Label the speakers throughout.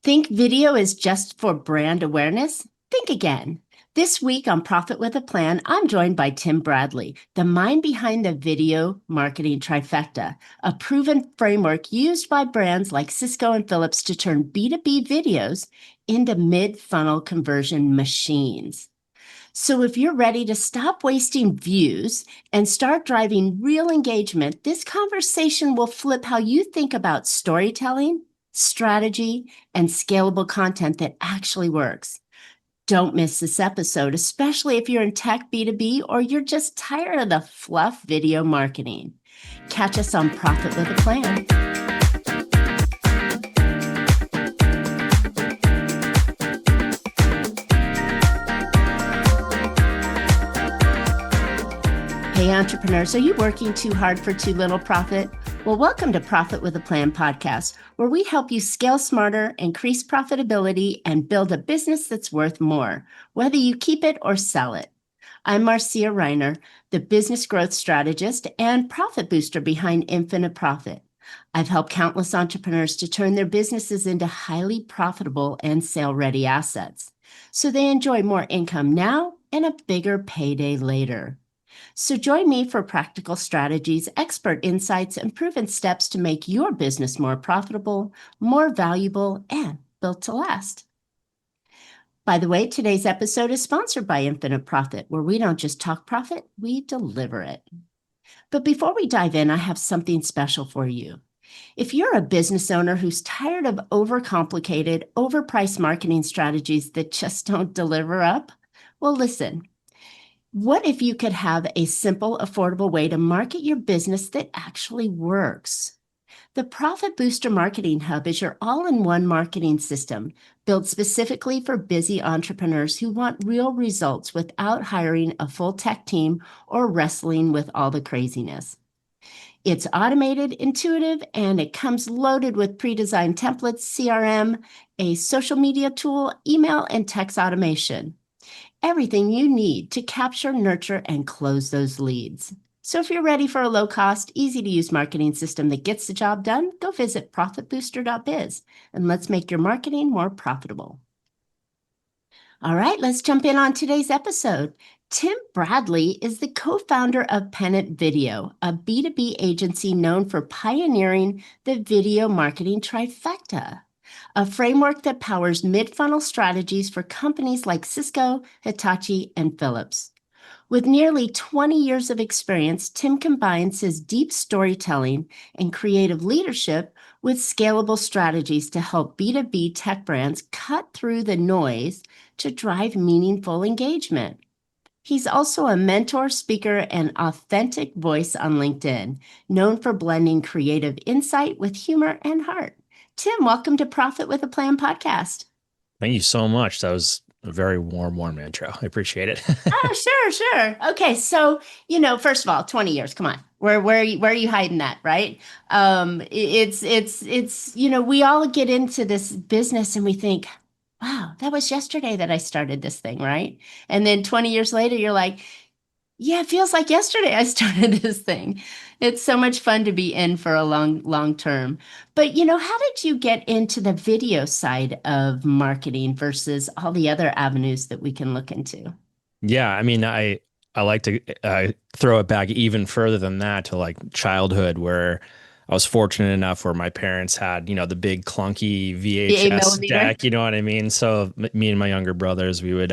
Speaker 1: Think video is just for brand awareness? Think again. This week on Profit with a Plan, I'm joined by Tim Bradley, the mind behind the video marketing trifecta, a proven framework used by brands like Cisco and Philips to turn B2B videos into mid-funnel conversion machines. So if you're ready to stop wasting views and start driving real engagement, this conversation will flip how you think about storytelling, strategy, and scalable content that actually works. Don't miss this episode, especially if you're in tech B2B or you're just tired of the fluff video marketing. Catch us on Profit with a Plan. Hey, entrepreneurs, are you working too hard for too little profit? Well, welcome to Profit with a Plan podcast, where we help you scale smarter, increase profitability, and build a business that's worth more, whether you keep it or sell it. I'm Marcia Riner, the business growth strategist and profit booster behind Infinite Profit. I've helped countless entrepreneurs to turn their businesses into highly profitable and sale-ready assets, so they enjoy more income now and a bigger payday later. So join me for practical strategies, expert insights, and proven steps to make your business more profitable, more valuable, and built to last. By the way, today's episode is sponsored by Infinite Profit, where we don't just talk profit, we deliver it. But before we dive in, I have something special for you. If you're a business owner who's tired of overcomplicated, overpriced marketing strategies that just don't deliver up, well, listen. What if you could have a simple, affordable way to market your business that actually works? The Profit Booster Marketing Hub is your all-in-one marketing system built specifically for busy entrepreneurs who want real results without hiring a full tech team or wrestling with all the craziness. It's automated, intuitive, and it comes loaded with pre-designed templates, CRM, a social media tool, email, and text automation. Everything you need to capture, nurture, and close those leads. So if you're ready for a low-cost, easy-to-use marketing system that gets the job done, go visit profitbooster.biz and let's make your marketing more profitable. All right, let's jump in on today's episode. Tim Bradley is the co-founder of Pennant Video, a B2B agency known for pioneering the video marketing trifecta, a framework that powers mid-funnel strategies for companies like Cisco, Hitachi, and Philips. With nearly 20 years of experience, Tim combines his deep storytelling and creative leadership with scalable strategies to help B2B tech brands cut through the noise to drive meaningful engagement. He's also a mentor, speaker, and authentic voice on LinkedIn, known for blending creative insight with humor and heart. Tim, welcome to Profit with a Plan podcast.
Speaker 2: Thank you so much. That was a very warm intro. I appreciate it.
Speaker 1: Oh, sure. Okay, so, first of all, 20 years, come on. Where are you hiding that, right? It's we all get into this business and we think, wow, that was yesterday that I started this thing, right? And then 20 years later, you're like, yeah, it feels like yesterday I started this thing. It's so much fun to be in for a long term. But, how did you get into the video side of marketing versus all the other avenues that we can look into?
Speaker 2: Yeah, I mean, I like to throw it back even further than that to like childhood, where I was fortunate enough where my parents had, the big clunky
Speaker 1: The 8
Speaker 2: VHS
Speaker 1: millimeter?
Speaker 2: deck, you know what I mean? So me and my younger brothers, we would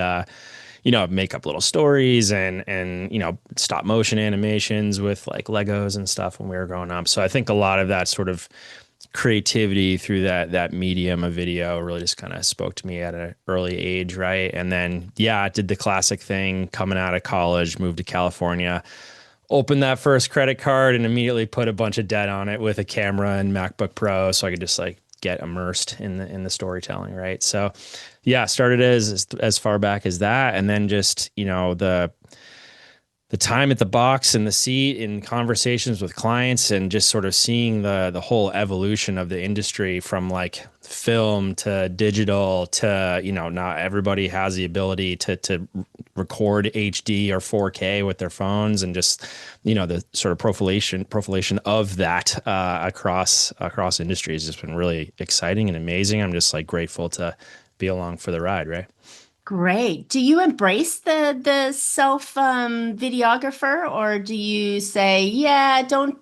Speaker 2: make up little stories and stop motion animations with like Legos and stuff when we were growing up. So I think a lot of that sort of creativity through that medium of video really just kind of spoke to me at an early age, right? And then I did the classic thing coming out of college, moved to California, opened that first credit card and immediately put a bunch of debt on it with a camera and MacBook Pro so I could just like get immersed in the storytelling, right? So started as far back as that, and then just the the time at the box and the seat in conversations with clients and just sort of seeing the whole evolution of the industry from like film to digital to, not everybody has the ability to record HD or 4K with their phones, and just, the sort of profilation of that across industries has been really exciting and amazing. I'm just like grateful to be along for the ride, right?
Speaker 1: Great. Do you embrace the self videographer, or do you say, yeah, don't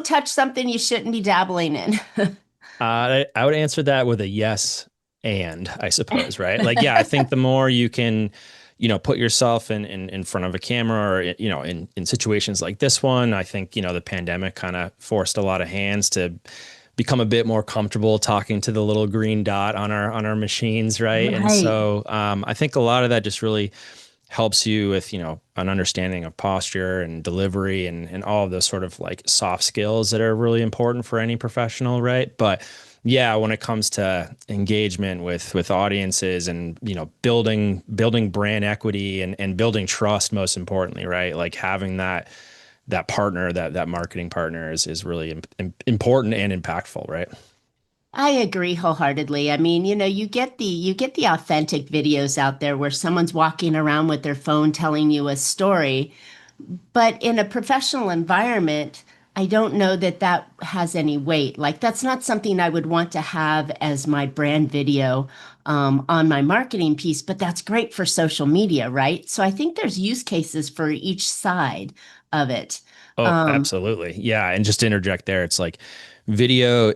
Speaker 1: touch something you shouldn't be dabbling in?
Speaker 2: I would answer that with a yes, and I suppose, right? Like, yeah, I think the more you can, put yourself in front of a camera, or, in situations like this one, I think, the pandemic kind of forced a lot of hands to become a bit more comfortable talking to the little green dot on our machines, right? And
Speaker 1: Right.
Speaker 2: so I think a lot of that just really helps you with, an understanding of posture and delivery and all of those sort of like soft skills that are really important for any professional, right? But yeah, when it comes to engagement with audiences and, building brand equity and building trust, most importantly, right? Like having that partner, that marketing partner is really important and impactful, right?
Speaker 1: I agree wholeheartedly. I mean, you get the authentic videos out there where someone's walking around with their phone telling you a story, but in a professional environment, I don't know that that has any weight. Like that's not something I would want to have as my brand video on my marketing piece, but that's great for social media, right? So I think there's use cases for each side of it.
Speaker 2: Oh,
Speaker 1: Um,
Speaker 2: absolutely. Yeah. And just to interject there, it's like video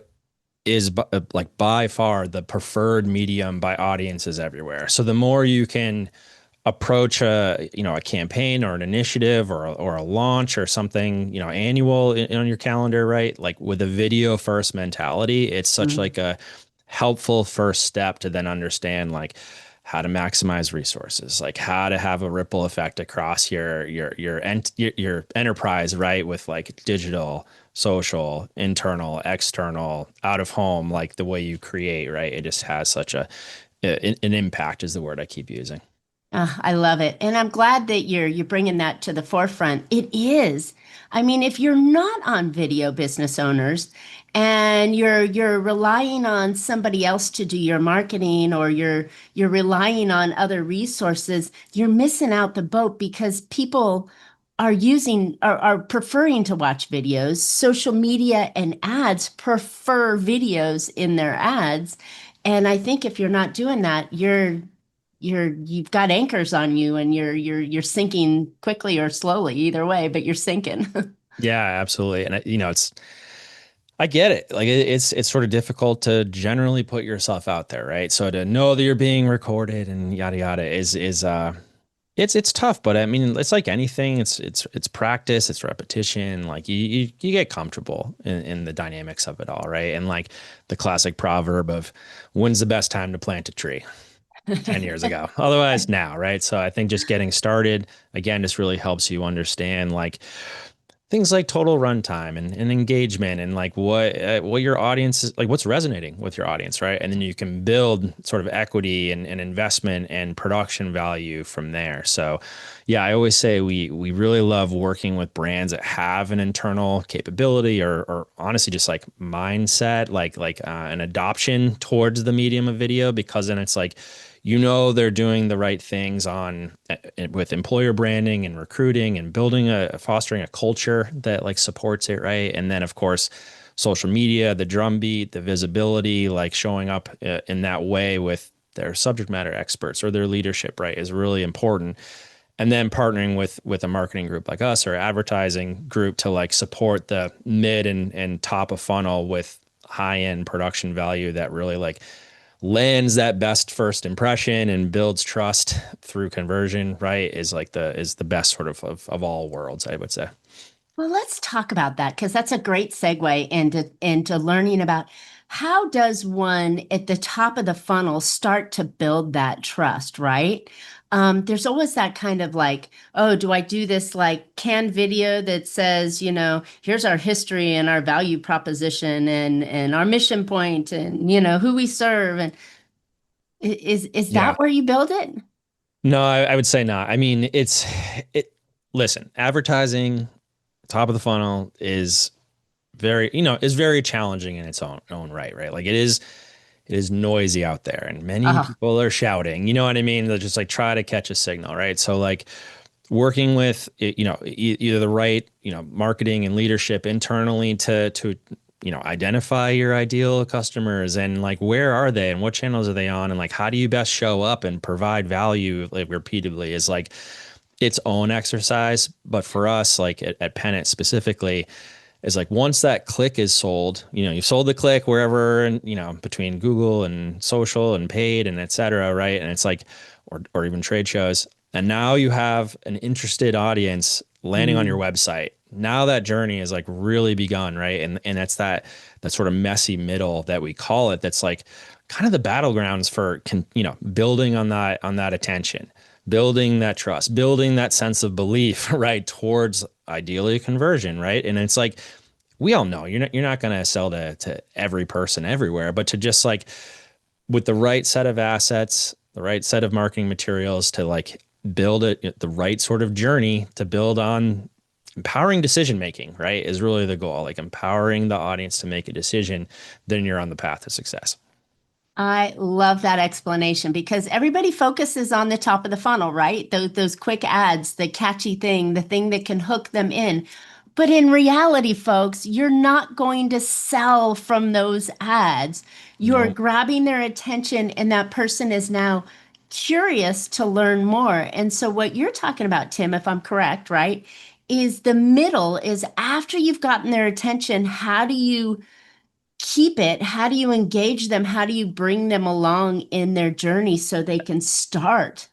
Speaker 2: is like by far the preferred medium by audiences everywhere. So the more you can approach a campaign or an initiative or a launch or something, annual on your calendar, right? Like with a video first mentality, it's such like a helpful first step to then understand like how to maximize resources, like how to have a ripple effect across your enterprise, right? With like digital, social, internal, external, out of home, like the way you create, right? It just has such an impact is the word I keep using.
Speaker 1: I love it. And I'm glad that you're bringing that to the forefront. It is. I mean, if you're not on video, business owners, and you're relying on somebody else to do your marketing, or you're relying on other resources, you're missing out the boat because people are preferring to watch videos. Social media and ads prefer videos in their ads. And I think if you're not doing that, you've got anchors on you, and you're sinking quickly or slowly, either way, but you're sinking.
Speaker 2: Yeah, absolutely. And I get it. Like it's sort of difficult to generally put yourself out there, right? So to know that you're being recorded and yada yada is it's tough, but I mean, it's like anything. It's practice, it's repetition. Like you get comfortable in the dynamics of it all, right? And like the classic proverb of when's the best time to plant a tree? 10 years ago. Otherwise now, right? So I think just getting started again just really helps you understand like things like total runtime and engagement and like what your audience is like, what's resonating with your audience, right? And then you can build sort of equity and investment and production value from there. So yeah, I always say we really love working with brands that have an internal capability or honestly just like mindset, like an adoption towards the medium of video, because then it's like they're doing the right things on with employer branding and recruiting and building fostering a culture that like supports it, right? And then of course social media, the drumbeat, the visibility, like showing up in that way with their subject matter experts or their leadership, right, is really important. And then partnering with a marketing group like us or advertising group to like support the mid and top of funnel with high end production value that really like lands that best first impression and builds trust through conversion, right, is the best sort of all worlds, I would say.
Speaker 1: Well, let's talk about that, because that's a great segue into learning about how does one at the top of the funnel start to build that trust, right? There's always that kind of like, oh, do I do this like canned video that says, here's our history and our value proposition and our mission point and who we serve, and is
Speaker 2: Yeah.
Speaker 1: that where you build it?
Speaker 2: No, I would say not. I mean, it. listen, advertising, top of the funnel is very challenging in its own right, right? Like it is noisy out there and many
Speaker 1: Oh,
Speaker 2: people are shouting, you know what I mean? They'll just like try to catch a signal, right? So like working with, either the right, marketing and leadership internally to identify your ideal customers and like where are they and what channels are they on and like how do you best show up and provide value like repeatedly is like its own exercise. But for us, like at Pennant specifically, is like once that click is sold, you've sold the click wherever and between Google and social and paid and et cetera, right? And it's like, or even trade shows. And now you have an interested audience landing on your
Speaker 1: mm,
Speaker 2: website. Now that journey is like really begun, right? And that's that sort of messy middle that we call it. That's like kind of the battlegrounds for building on that attention, building that trust, building that sense of belief, right, towards ideally a conversion, right? And it's like we all know you're not going to sell to every person everywhere, but to just like with the right set of assets, the right set of marketing materials to like build it the right sort of journey to build on empowering decision making, right, is really the goal. Like empowering the audience to make a decision, then you're on the path to success.
Speaker 1: I love that explanation because everybody focuses on the top of the funnel, right? Those quick ads, the catchy thing, the thing that can hook them in. But in reality, folks, you're not going to sell from those ads. You're
Speaker 2: No,
Speaker 1: grabbing their attention, and that person is now curious to learn more. And so, what you're talking about, Tim, if I'm correct, right, is the middle is after you've gotten their attention, how do you keep it? How do you engage them? How do you bring them along in their journey so they can start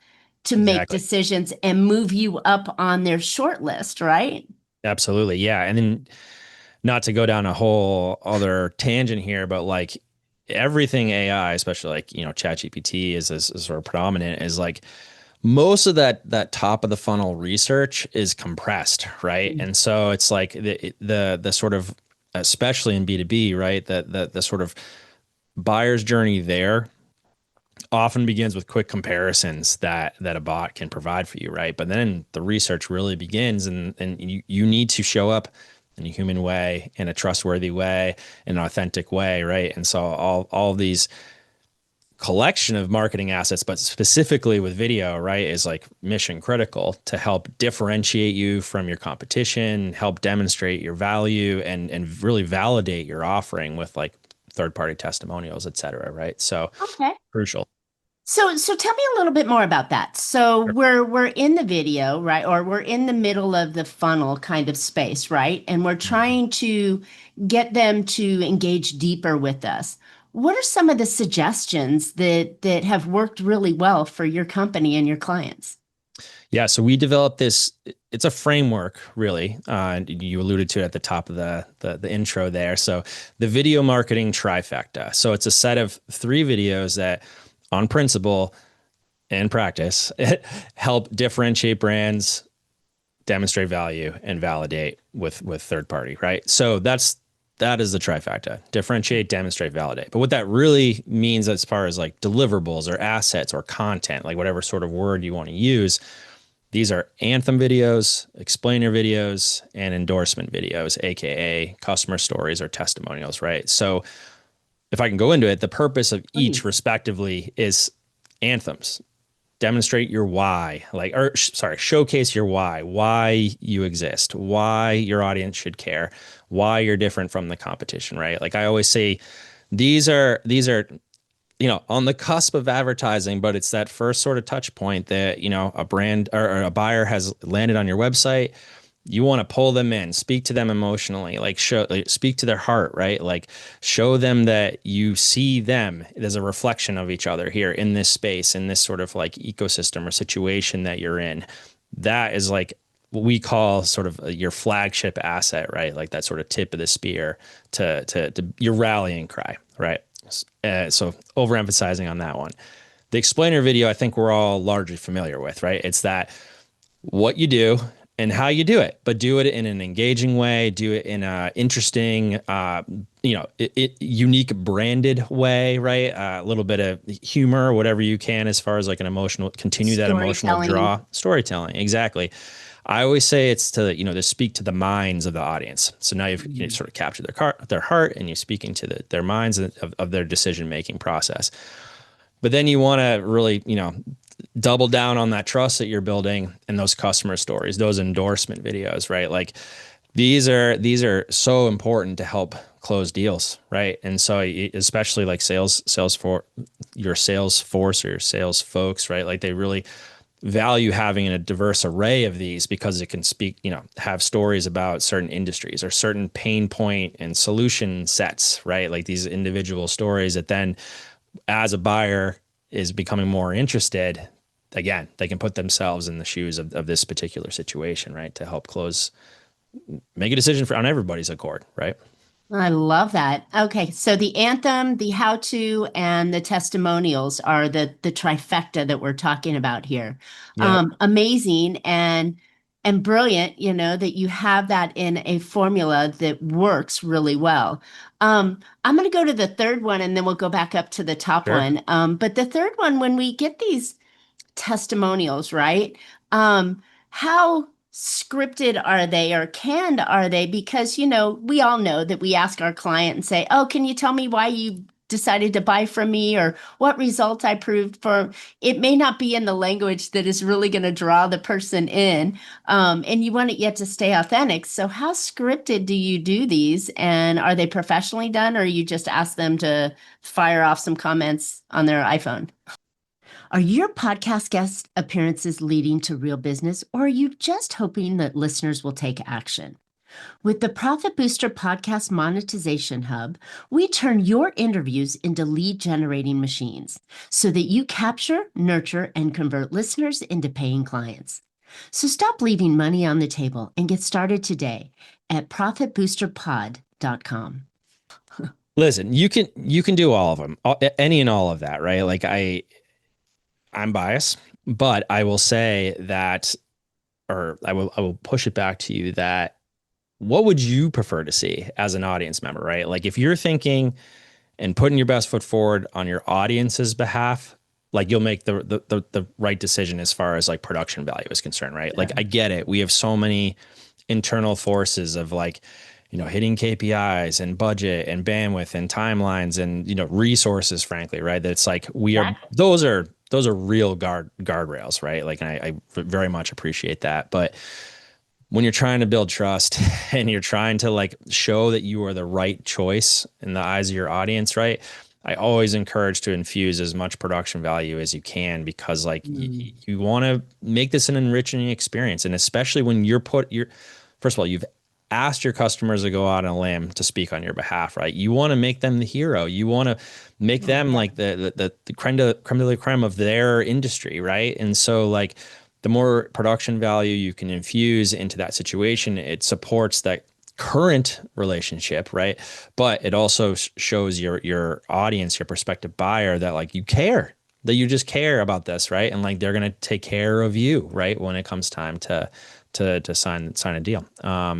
Speaker 1: to make
Speaker 2: exactly.
Speaker 1: decisions and move you up on their short list, right?
Speaker 2: Absolutely. Yeah. And then not to go down a whole other tangent here, but like everything AI, especially like, ChatGPT is sort of predominant is like most of that top of the funnel research is compressed, right? And so it's like the sort of especially in B2B, right? The sort of buyer's journey there often begins with quick comparisons that a bot can provide for you, right? But then the research really begins and you need to show up in a human way, in a trustworthy way, in an authentic way, right? And so all these collection of marketing assets, but specifically with video, right, is like mission critical to help differentiate you from your competition, help demonstrate your value and really validate your offering with like third party testimonials, et cetera, right? So
Speaker 1: Okay.
Speaker 2: crucial.
Speaker 1: So tell me a little bit more about that. So
Speaker 2: Sure.
Speaker 1: we're in the video, right? Or we're in the middle of the funnel kind of space, right? And we're
Speaker 2: Mhm.
Speaker 1: trying to get them to engage deeper with us. What are some of the suggestions that have worked really well for your company and your clients?
Speaker 2: Yeah, so we developed this. It's a framework, really. You alluded to it at the top of the intro there. So the video marketing trifecta. So it's a set of three videos that, on principle and practice, help differentiate brands, demonstrate value, and validate with third party. Right. So that is the trifecta: differentiate, demonstrate, validate. But what that really means, as far as like deliverables or assets or content, like whatever sort of word you want to use, these are anthem videos, explainer videos, and endorsement videos, aka customer stories or testimonials, right? So if I can go into it, the purpose of each
Speaker 1: Please.
Speaker 2: respectively is anthems. Demonstrate your why, showcase your why you exist, why your audience should care, why you're different from the competition, right? Like I always say, these are on the cusp of advertising, but it's that first sort of touch point that, a brand or a buyer has landed on your website. You want to pull them in, speak to them emotionally, speak to their heart, right? Like show them that you see them as a reflection of each other here in this space, in this sort of like ecosystem or situation that you're in. That is like what we call sort of your flagship asset, right? Like that sort of tip of the spear to your rallying cry, right? So overemphasizing on that one. The explainer video, I think we're all largely familiar with, right? It's that what you do and how you do it, but do it in an engaging way, do it in a interesting, unique branded way, right? A little bit of humor, whatever you can, as far as like an emotional, continue that emotional
Speaker 1: Storytelling.
Speaker 2: draw, storytelling. Exactly. I always say it's to speak to the minds of the audience. So now you
Speaker 1: Mm.
Speaker 2: sort of capture their heart, and you're speaking to their minds of their decision making process. But then you want to really, double down on that trust that you're building and those customer stories, those endorsement videos, right? Like these are so important to help close deals, right? And so especially like sales for your sales force or your sales folks, right? Like they really value having a diverse array of these because it can speak, have stories about certain industries or certain pain point and solution sets, right? Like these individual stories that then as a buyer is becoming more interested, again, they can put themselves in the shoes of this particular situation, right? To help make a decision on everybody's accord, right?
Speaker 1: I love that. Okay, so the anthem, the how-to, and the testimonials are the trifecta that we're talking about here.
Speaker 2: Yep.
Speaker 1: Amazing and brilliant, that you have that in a formula that works really well. I'm going to go to the third one, and then we'll go back up to the top
Speaker 2: Sure.
Speaker 1: one. But the third one, when we get these testimonials, right? How scripted are they or canned are they? Because, we all know that we ask our client and say, oh, can you tell me why you decided to buy from me or what results I proved for? It may not be in the language that is really going to draw the person in. And you want it yet to stay authentic. So, how scripted do you do these? And are they professionally done or you just ask them to fire off some comments on their iPhone? Are your podcast guest appearances leading to real business, or are you just hoping that listeners will take action? With the Profit Booster Podcast Monetization Hub, we turn your interviews into lead generating machines so that you capture, nurture, and convert listeners into paying clients. So stop leaving money on the table and get started today at profitboosterpod.com.
Speaker 2: Listen, you can do all of them, any and all of that, right? Like I'm biased, but I will say that, or I will push it back to you that what would you prefer to see as an audience member, right? Like if you're thinking and putting your best foot forward on your audience's behalf, like you'll make the right decision as far as like production value is concerned, right? Like I get it. We have so many internal forces of like, hitting KPIs and budget and bandwidth and timelines and, resources, frankly, right? That it's like those are real guardrails, right? Like, and I very much appreciate that. But when you're trying to build trust and you're trying to like show that you are the right choice in the eyes of your audience, right? I always encourage to infuse as much production value as you can because like you want to make this an enriching experience. And especially when first of all, you've asked your customers to go out on a limb to speak on your behalf, right? You want to make them the hero. You want to make them like the creme de la creme of their industry, right? And so like the more production value you can infuse into that situation, it supports that current relationship, right? But it also shows your audience, your prospective buyer that like you care, that you just care about this, right? And like they're gonna take care of you, right? When it comes time to sign a deal.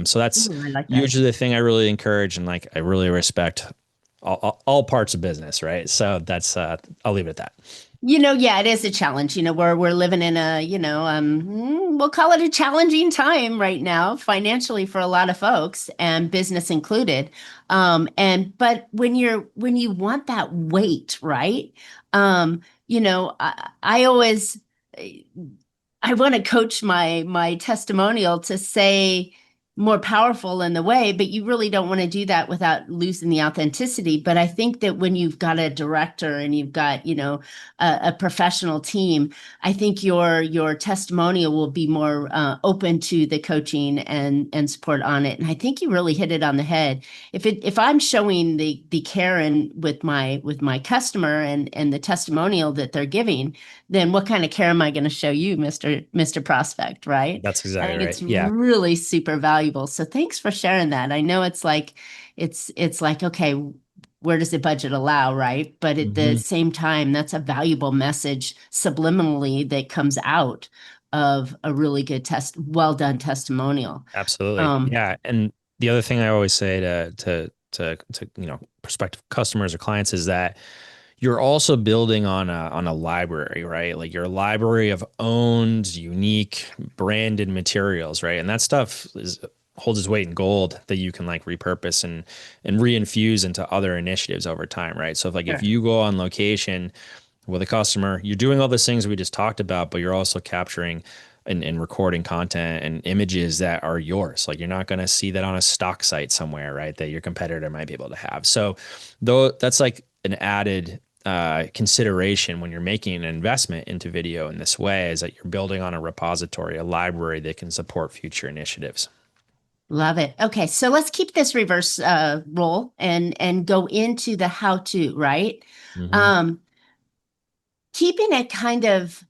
Speaker 2: So that's
Speaker 1: I like that.
Speaker 2: usually the thing I really encourage and like I really respect all parts of business, right? So that's I'll leave it at that.
Speaker 1: Yeah, it is a challenge. We're living in a, we'll call it a challenging time right now, financially for a lot of folks and business included. But when you want that weight, right? I always I want to coach my testimonial to say more powerful in the way, but you really don't want to do that without losing the authenticity. But I think that when you've got a director and you've got, a professional team, I think your testimonial will be more open to the coaching and support on it. And I think you really hit it on the head. If I'm showing the care and with my customer and the testimonial that they're giving, then what kind of care am I going to show you, Mr. Prospect, right?
Speaker 2: That's
Speaker 1: I
Speaker 2: exactly
Speaker 1: think
Speaker 2: right.
Speaker 1: it's
Speaker 2: Yeah.
Speaker 1: really super valuable. So thanks for sharing that. I know it's like, okay, where does the budget allow, right? But at the
Speaker 2: Mhm.
Speaker 1: same time, that's a valuable message subliminally that comes out of a really good well done testimonial.
Speaker 2: Absolutely.
Speaker 1: Um,
Speaker 2: Yeah. And the other thing I always say to prospective customers or clients is that, you're also building on a library, right? Like your library of owned, unique, branded materials, right? And that stuff is holds its weight in gold that you can like repurpose and reinfuse into other initiatives over time, right? So if
Speaker 1: Sure.
Speaker 2: you go on location with a customer, you're doing all those things we just talked about, but you're also capturing and recording content and images that are yours. Like you're not going to see that on a stock site somewhere, right? That your competitor might be able to have. So though that's like an added consideration when you're making an investment into video in this way is that you're building on a repository, a library that can support future initiatives.
Speaker 1: Love it. Okay, so let's keep this reverse role and go into the how to, right?
Speaker 2: Hmm.
Speaker 1: Um, keeping it kind of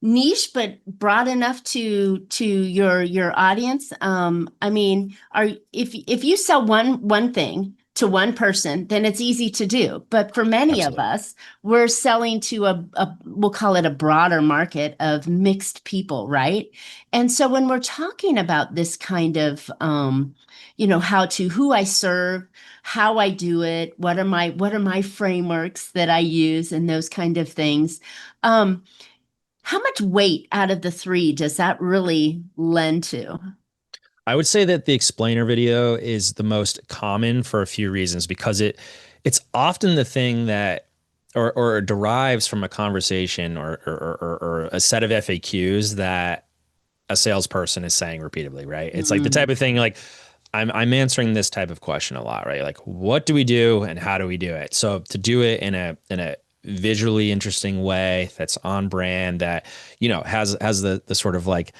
Speaker 1: niche but broad enough to your audience. I mean, are if you sell one thing to one person, then it's easy to do. But for many of
Speaker 2: Absolutely.
Speaker 1: us, we're selling to a we'll call it a broader market of mixed people, right? And so when we're talking about this kind of how to who I serve, how I do it, what are my frameworks that I use and those kind of things. Um, how much weight out of the three does that really lend to?
Speaker 2: I would say that the explainer video is the most common for a few reasons because it's often the thing that or derives from a conversation or a set of FAQs that a salesperson is saying repeatedly, right? It's like the type
Speaker 1: Mm,
Speaker 2: of thing like I'm answering this type of question a lot, right? Like what do we do and how do we do it? So to do it in a visually interesting way that's on brand that has the sort of like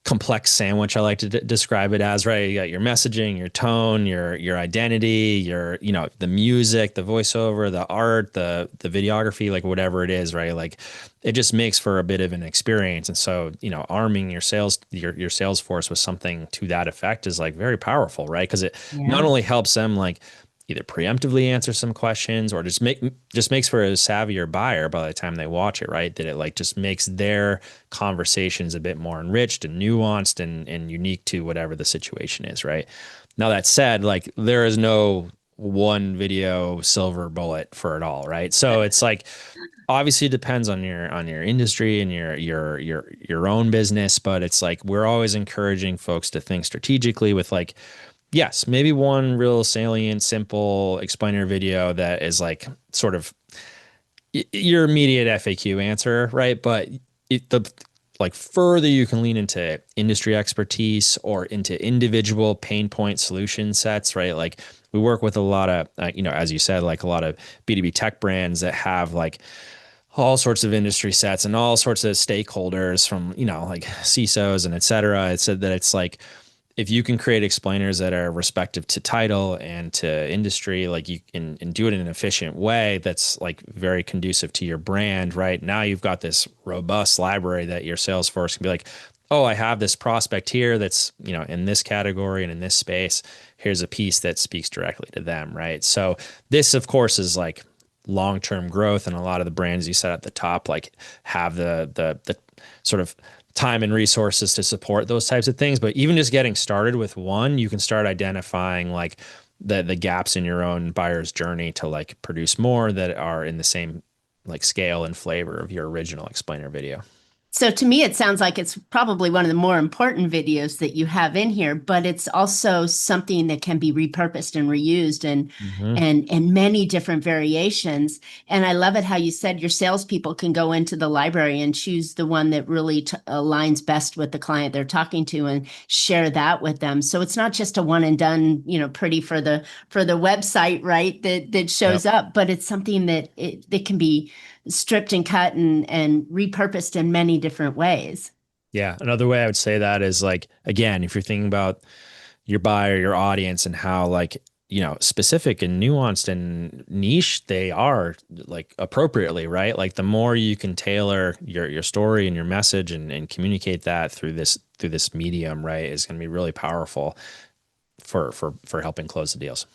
Speaker 2: complex sandwich I like to describe it as, right? You got your messaging, your tone, your identity, your the music, the voiceover, the art, the videography, like whatever it is, right? Like it just makes for a bit of an experience. And so, arming your sales force with something to that effect is like very powerful, right? Because it not
Speaker 1: yeah.
Speaker 2: only helps them like either preemptively answer some questions or just makes for a savvier buyer by the time they watch it, right? That it like just makes their conversations a bit more enriched and nuanced and unique to whatever the situation is, right? Now that said, like there is no one video silver bullet for it all, right? So it's like obviously it depends on your industry and your own business, but it's like we're always encouraging folks to think strategically with like yes, maybe one real salient, simple explainer video that is like sort of your immediate FAQ answer, right? But the like further you can lean into industry expertise or into individual pain point solution sets, right? Like we work with a lot of, as you said, like a lot of B2B tech brands that have like all sorts of industry sets and all sorts of stakeholders from, like CISOs and et cetera. It said that it's like, if you can create explainers that are respective to title and to industry, like you can and do it in an efficient way that's like very conducive to your brand, right? Now you've got this robust library that your sales force can be like, oh, I have this prospect here that's, in this category and in this space. Here's a piece that speaks directly to them, right? So this, of course, is like long-term growth, and a lot of the brands you said at the top like have the sort of time and resources to support those types of things. But even just getting started with one, you can start identifying like the gaps in your own buyer's journey to like produce more that are in the same like scale and flavor of your original explainer video.
Speaker 1: So to me, it sounds like it's probably one of the more important videos that you have in here, but it's also something that can be repurposed and reused and
Speaker 2: Hmm.
Speaker 1: and many different variations. And I love it how you said your salespeople can go into the library and choose the one that really aligns best with the client they're talking to and share that with them. So it's not just a one and done, pretty for the website, right? That
Speaker 2: Yep.
Speaker 1: shows up, but it's something that can be stripped and cut and repurposed in many different ways.
Speaker 2: Yeah. Another way I would say that is like, again, if you're thinking about your buyer, your audience, and how like, specific and nuanced and niche they are like appropriately, right? Like the more you can tailor your story and your message and communicate that through this medium, right, is going to be really powerful for helping close the deals.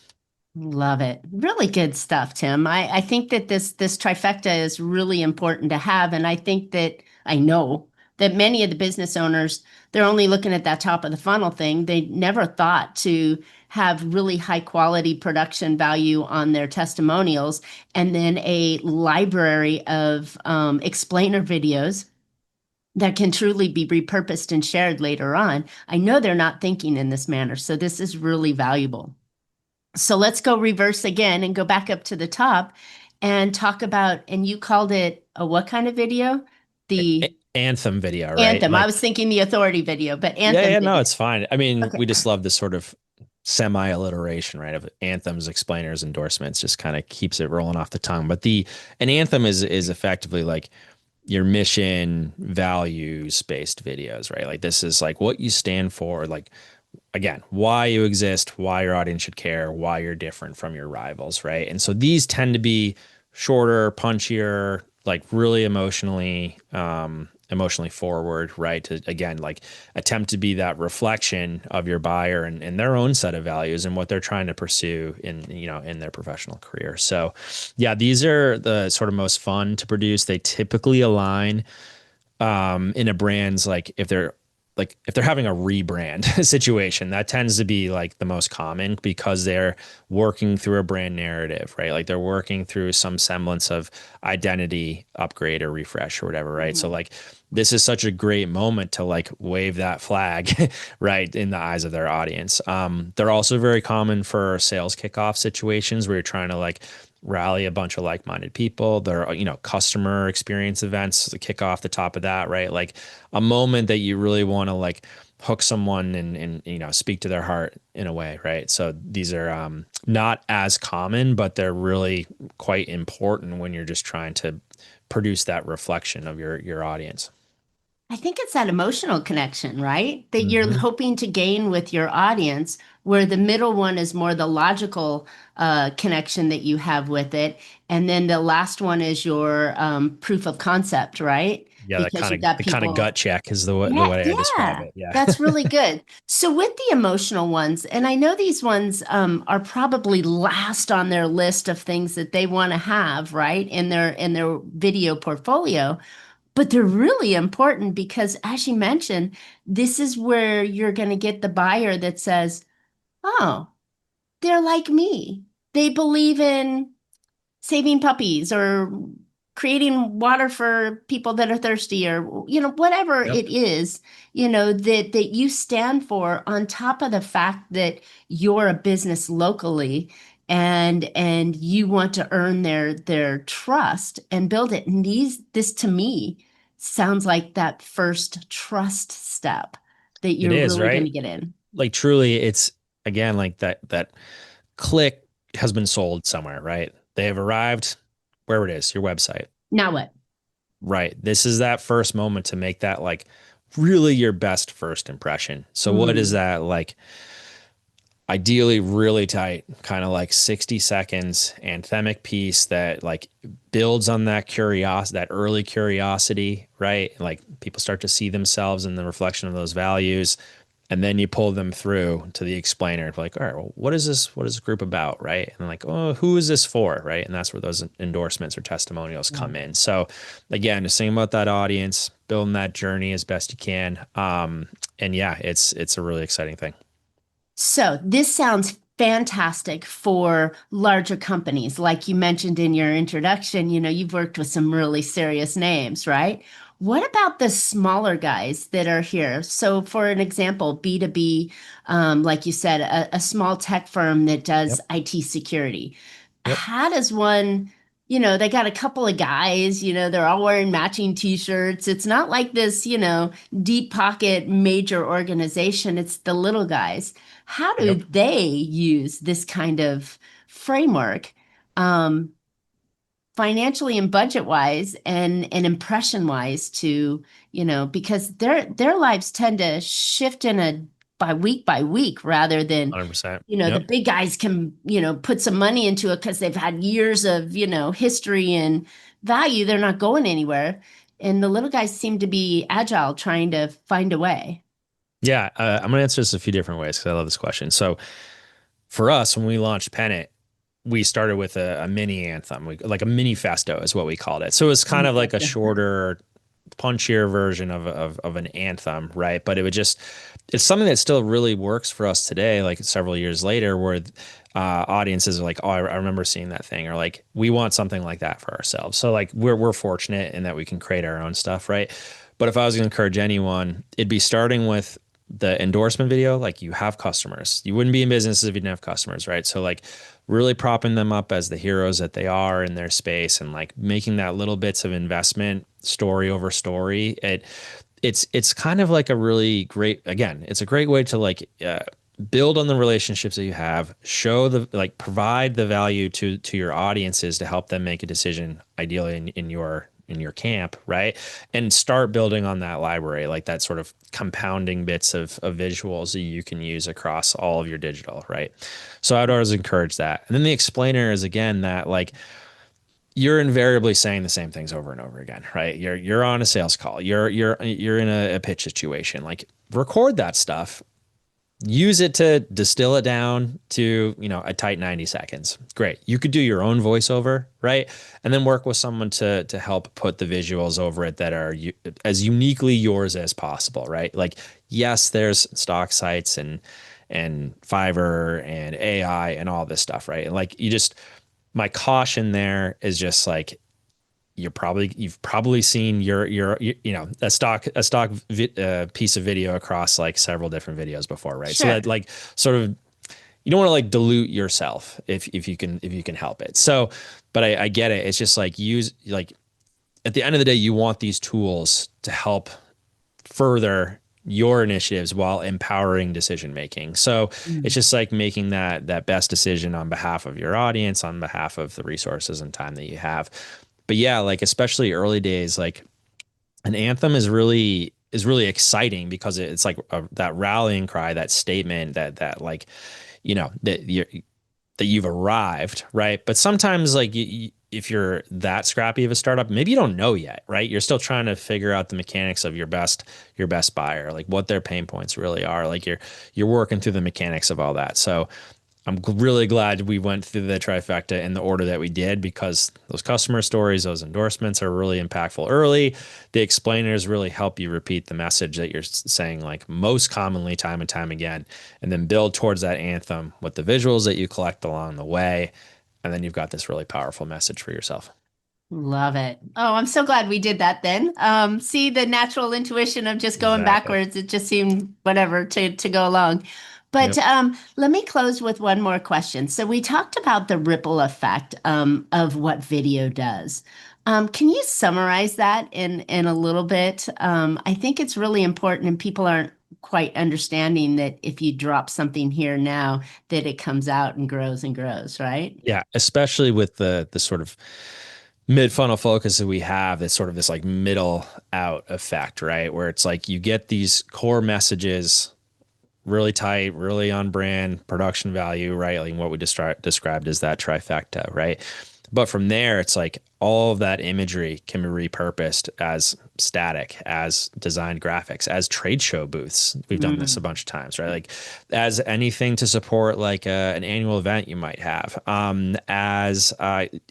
Speaker 1: Love it. Really good stuff, Tim. I think that this trifecta is really important to have. And I think that I know that many of the business owners, they're only looking at that top of the funnel thing. They never thought to have really high quality production value on their testimonials, and then a library of explainer videos that can truly be repurposed and shared later on. I know they're not thinking in this manner, so this is really valuable. So let's go reverse again and go back up to the top and talk about, and you called it a what kind of video? The
Speaker 2: Anthem video, right?
Speaker 1: anthem. I
Speaker 2: Like,
Speaker 1: was thinking the authority video, but
Speaker 2: yeah,
Speaker 1: anthem
Speaker 2: yeah, no,
Speaker 1: video.
Speaker 2: it's fine. I mean,
Speaker 1: Okay.
Speaker 2: we just love this sort of semi-alliteration, right? Of anthems, explainers, endorsements, just kind of keeps it rolling off the tongue. But an anthem is effectively like your mission, values based videos, right? Like this is like what you stand for, like again, why you exist, why your audience should care, why you're different from your rivals, right? And so these tend to be shorter, punchier, like really emotionally forward, right? To again, like attempt to be that reflection of your buyer and their own set of values and what they're trying to pursue in their professional career. So yeah, these are the sort of most fun to produce. They typically align in a brand's if they're having a rebrand situation, that tends to be like the most common because they're working through a brand narrative, right? Like they're working through some semblance of identity upgrade or refresh or whatever, right? So
Speaker 1: Mhm.
Speaker 2: like this is such a great moment to like wave that flag, right, in the eyes of their audience. They're also very common for sales kickoff situations where you're trying to like rally a bunch of like-minded people. There are, customer experience events to kick off the top of that, right? Like a moment that you really want to like hook someone and speak to their heart in a way, right? So these are not as common, but they're really quite important when you're just trying to produce that reflection of your audience.
Speaker 1: I think it's that emotional connection, right? That you're
Speaker 2: Hmm.
Speaker 1: hoping to gain with your audience, where the middle one is more the logical connection that you have with it. And then the last one is your proof of concept, right?
Speaker 2: Yeah,
Speaker 1: Because you've got
Speaker 2: the kind of
Speaker 1: people.
Speaker 2: gut check is the
Speaker 1: Yeah,
Speaker 2: way I describe
Speaker 1: yeah,
Speaker 2: it. Yeah.
Speaker 1: that's really good. So with the emotional ones, and I know these ones are probably last on their list of things that they want to have, right, in their video portfolio. But they're really important because, as you mentioned, this is where you're going to get the buyer that says, oh, they're like me. They believe in saving puppies or creating water for people that are thirsty or whatever
Speaker 2: Yep.
Speaker 1: it is, that you stand for, on top of the fact that you're a business locally and you want to earn their trust and build it. And this to me sounds like that first trust step that
Speaker 2: It
Speaker 1: you're
Speaker 2: is,
Speaker 1: really going
Speaker 2: right?
Speaker 1: to get in.
Speaker 2: Like truly it's again like that click has been sold somewhere, right? They have arrived where it is, your website.
Speaker 1: Now what?
Speaker 2: Right. This is that first moment to make that like really your best first impression. So what is
Speaker 1: Mm.
Speaker 2: that like ideally really tight, kind of like 60 seconds anthemic piece that like builds on that curiosity, that early curiosity, right? Like people start to see themselves in the reflection of those values. And then you pull them through to the explainer, like, all right, well, what is this? What is this group about? Right. And like, oh, who is this for? Right. And that's where those endorsements or testimonials
Speaker 1: Yeah.
Speaker 2: come in. So again, just thinking about that audience, building that journey as best you can. And yeah, it's a really exciting thing.
Speaker 1: So this sounds fantastic for larger companies. Like you mentioned in your introduction, you've worked with some really serious names, right? What about the smaller guys that are here? So, for an example, B2B, like you said, a small tech firm that does
Speaker 2: Yep.
Speaker 1: IT security.
Speaker 2: Yep.
Speaker 1: How does one, they got a couple of guys, they're all wearing matching t-shirts. It's not like this, deep pocket major organization. It's the little guys. How do
Speaker 2: Yep.
Speaker 1: they use this kind of framework, um, financially and budget wise and impression wise to, because their lives tend to shift in a by week rather than,
Speaker 2: 100%.
Speaker 1: the
Speaker 2: Yep.
Speaker 1: big guys can, put some money into it because they've had years of, history and value. They're not going anywhere. And the little guys seem to be agile, trying to find a way.
Speaker 2: Yeah. I'm going to answer this a few different ways because I love this question. So for us, when we launched Pennant, we started with a mini anthem, like a mini festo is what we called it. So it was kind of like a shorter punchier version of an anthem, right? But it's something that still really works for us today, like several years later, where audiences are like, oh, I remember seeing that thing, or like, we want something like that for ourselves. So like, we're fortunate in that we can create our own stuff, right? But if I was going to encourage anyone, it'd be starting with the endorsement video. Like, you have customers. You wouldn't be in business if you didn't have customers, right? So like, really propping them up as the heroes that they are in their space, and like making that little bits of investment, story over story. It's kind of like a really great, again, it's a great way to like build on the relationships that you have, show the, like, provide the value to your audiences to help them make a decision, ideally in your camp, right? And start building on that library, like that sort of compounding bits of visuals that you can use across all of your digital, right? So I'd always encourage that. And then the explainer is, again, that like, you're invariably saying the same things over and over again, right? You're on a sales call. You're in a pitch situation. Like, record that stuff, use it to distill it down to, a tight 90 seconds. Great. You could do your own voiceover, right? And then work with someone to help put the visuals over it that are as uniquely yours as possible, right? Like, yes, there's stock sites and Fiverr and AI and all this stuff, right? And like, my caution there is just like, you've probably seen a stock piece of video across like several different videos before, right? So
Speaker 1: Sure.
Speaker 2: that, like, sort of, you don't want to like dilute yourself if you can help it. So, but I get it. It's just like, use, like, at the end of the day, you want these tools to help further your initiatives while empowering decision making. So it's
Speaker 1: Mm.
Speaker 2: just like making that best decision on behalf of your audience, on behalf of the resources and time that you have. But yeah, like, especially early days, like, an anthem is really exciting, because it's like that rallying cry, that statement, that like, that you've arrived, right? But sometimes, like, if you're that scrappy of a startup, maybe you don't know yet, right? You're still trying to figure out the mechanics of your best buyer, like what their pain points really are. Like, you're working through the mechanics of all that. So I'm really glad we went through the trifecta in the order that we did, because those customer stories, those endorsements are really impactful early. The explainers really help you repeat the message that you're saying, like, most commonly, time and time again, and then build towards that anthem with the visuals that you collect along the way. And then you've got this really powerful message for yourself.
Speaker 1: Love it. Oh, I'm so glad we did that then. See the natural intuition of just going
Speaker 2: Exactly.
Speaker 1: backwards. It just seemed whatever to go along. But
Speaker 2: Yep.
Speaker 1: let me close with one more question. So we talked about the ripple effect of what video does. Can you summarize that in a little bit? I think it's really important, and people aren't quite understanding that if you drop something here now, that it comes out and grows, right?
Speaker 2: Yeah. Especially with the sort of mid funnel focus that we have, that's sort of this like middle out effect, right? Where it's like, you get these core messages really tight, really on brand, production value, right? Like what we described as that trifecta, right? But from there, it's like all of that imagery can be repurposed as static, as designed graphics, as trade show booths. We've done this a
Speaker 1: Mm.
Speaker 2: bunch of times, right? Like, as anything to support like an annual event you might have, as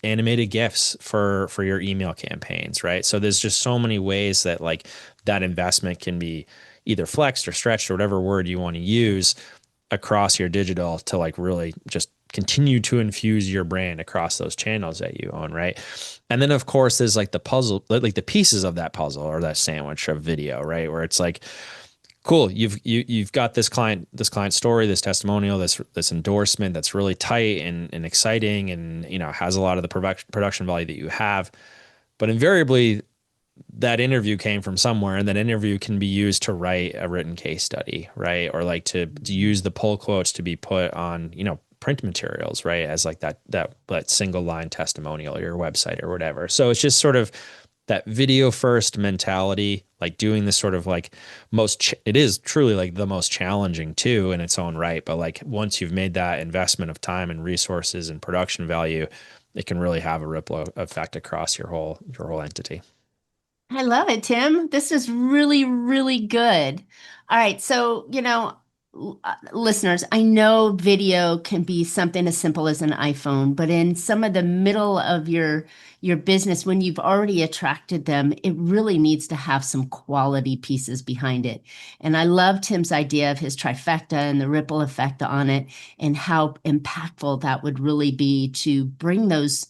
Speaker 2: animated GIFs for your email campaigns, right? So there's just so many ways that like that investment can be either flexed or stretched, or whatever word you want to use, across your digital to like really just continue to infuse your brand across those channels that you own, right? And then of course there's like the puzzle, like the pieces of that puzzle or that sandwich of video, right? Where it's like, cool, you've got this client story, this testimonial, this endorsement that's really tight and exciting, and has a lot of the production value that you have. But invariably, that interview came from somewhere, and that interview can be used to write a written case study, right? Or like to use the pull quotes to be put on, print materials, right? As like that single line testimonial or your website or whatever. So it's just sort of that video first mentality, like doing this sort of like it is truly like the most challenging too in its own right. But like, once you've made that investment of time and resources and production value, it can really have a ripple effect across your whole entity.
Speaker 1: I love it, Tim. This is really, really good. All right. So, listeners, I know video can be something as simple as an iPhone, but in some of the middle of your business, when you've already attracted them, it really needs to have some quality pieces behind it. And I love Tim's idea of his trifecta and the ripple effect on it, and how impactful that would really be to bring those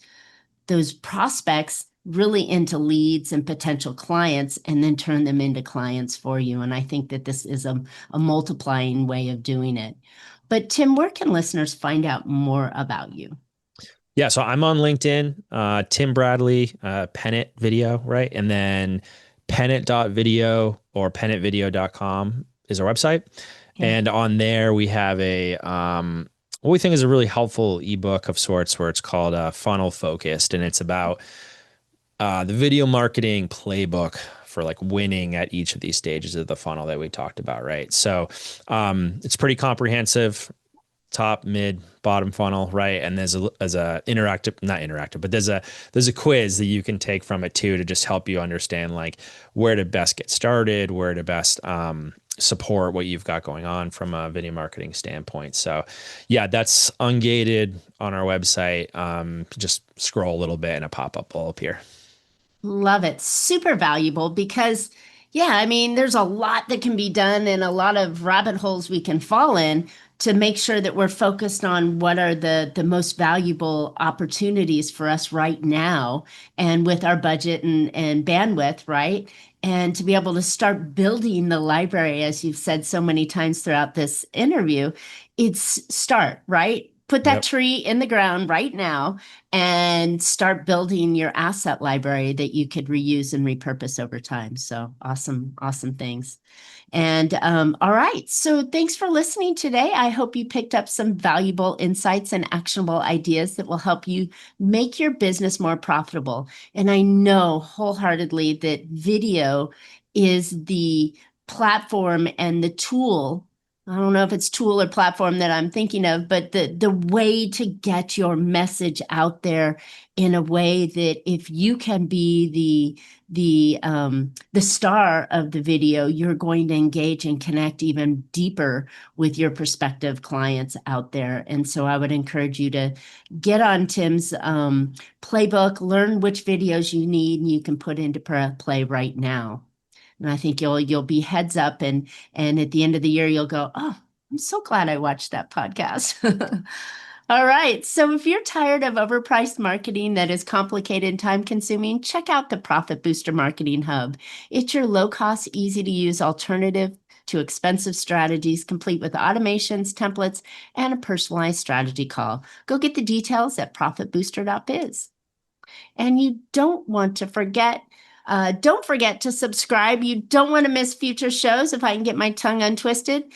Speaker 1: prospects really into leads and potential clients, and then turn them into clients for you. And I think that this is a multiplying way of doing it. But Tim, where can listeners find out more about you?
Speaker 2: Yeah, so I'm on LinkedIn, Tim Bradley, Pennant Video, right? And then Pennant.video or pennantvideo.com is our website.
Speaker 1: Okay.
Speaker 2: And on there we have what we think is a really helpful ebook of sorts, where it's called Funnel Focused, and it's about the video marketing playbook for like winning at each of these stages of the funnel that we talked about, right? So it's pretty comprehensive, top, mid, bottom funnel, right? And there's a interactive, not interactive, but there's a quiz that you can take from it too, to just help you understand like where to best get started, where to best support what you've got going on from a video marketing standpoint. So yeah, that's ungated on our website. Just scroll a little bit and a pop-up will appear.
Speaker 1: Love it. Super valuable because, yeah, I mean, there's a lot that can be done and a lot of rabbit holes we can fall in to make sure that we're focused on what are the most valuable opportunities for us right now and with our budget and bandwidth, right? And to be able to start building the library, as you've said so many times throughout this interview, it's start, right? Put that
Speaker 2: Yep.
Speaker 1: tree in the ground right now and start building your asset library that you could reuse and repurpose over time. So awesome, awesome things. And all right, so thanks for listening today. I hope you picked up some valuable insights and actionable ideas that will help you make your business more profitable. And I know wholeheartedly that video is the platform and the tool. I don't know if it's tool or platform that I'm thinking of, but the way to get your message out there in a way that if you can be the star of the video, you're going to engage and connect even deeper with your prospective clients out there. And so I would encourage you to get on Tim's playbook, learn which videos you need, and you can put into play right now. And I think you'll be heads up, and at the end of the year, you'll go, oh, I'm so glad I watched that podcast. All right. So if you're tired of overpriced marketing that is complicated and time consuming, check out the Profit Booster Marketing Hub. It's your low cost, easy to use alternative to expensive strategies, complete with automations, templates, and a personalized strategy call. Go get the details at profitbooster.biz. And you don't want to forget don't forget to subscribe. You don't want to miss future shows, if I can get my tongue untwisted.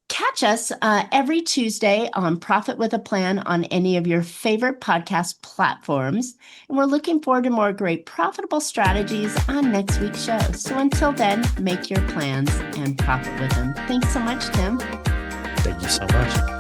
Speaker 1: Catch us every Tuesday on Profit with a Plan on any of your favorite podcast platforms. And we're looking forward to more great profitable strategies on next week's show. So until then, make your plans and profit with them. Thanks so much, Tim.
Speaker 2: Thank you so much.